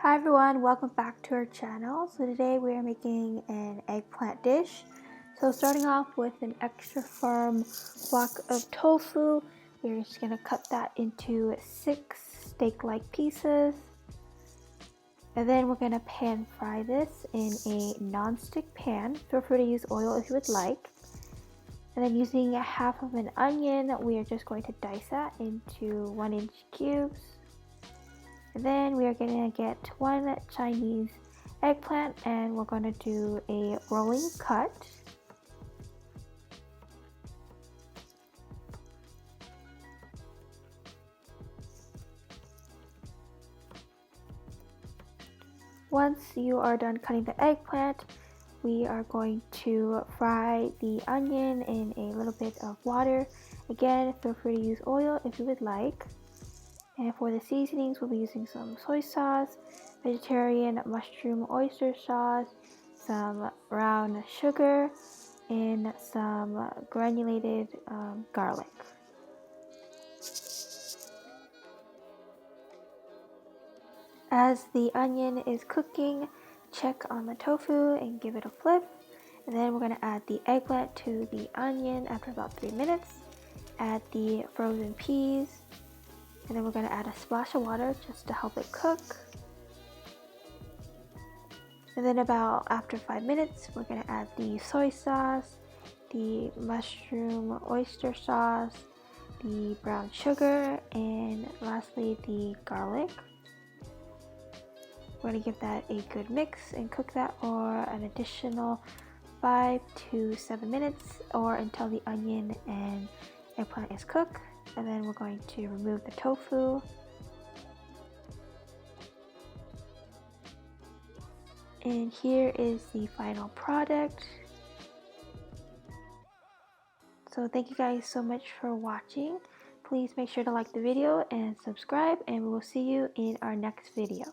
Hi everyone, welcome back to our channel. So today we are making an eggplant dish. So starting off with an extra firm block of tofu, we're just going to cut that into 6 steak-like pieces. And then we're going to pan fry this in a non-stick pan. Feel free to use oil if you would like. And then using half of an onion, we are just going to dice that into 1-inch cubes. And then we are going to get 1 Chinese eggplant and we're going to do a rolling cut. Once you are done cutting the eggplant, we are going to fry the onion in a little bit of water. Again, feel free to use oil if you would like. And for the seasonings, we'll be using some soy sauce, vegetarian mushroom oyster sauce, some brown sugar, and some granulated garlic. As the onion is cooking, check on the tofu and give it a flip. And then we're going to add the eggplant to the onion after about 3 minutes. Add the frozen peas. And then we're going to add a splash of water just to help it cook. And then about after 5 minutes, we're going to add the soy sauce, the mushroom oyster sauce, the brown sugar, and lastly the garlic. We're going to give that a good mix and cook that for an additional 5 to 7 minutes or until the onion and eggplant is cooked. And then we're going to remove the tofu. And here is the final product. So thank you guys so much for watching. Please make sure to like the video and subscribe, and we will see you in our next video.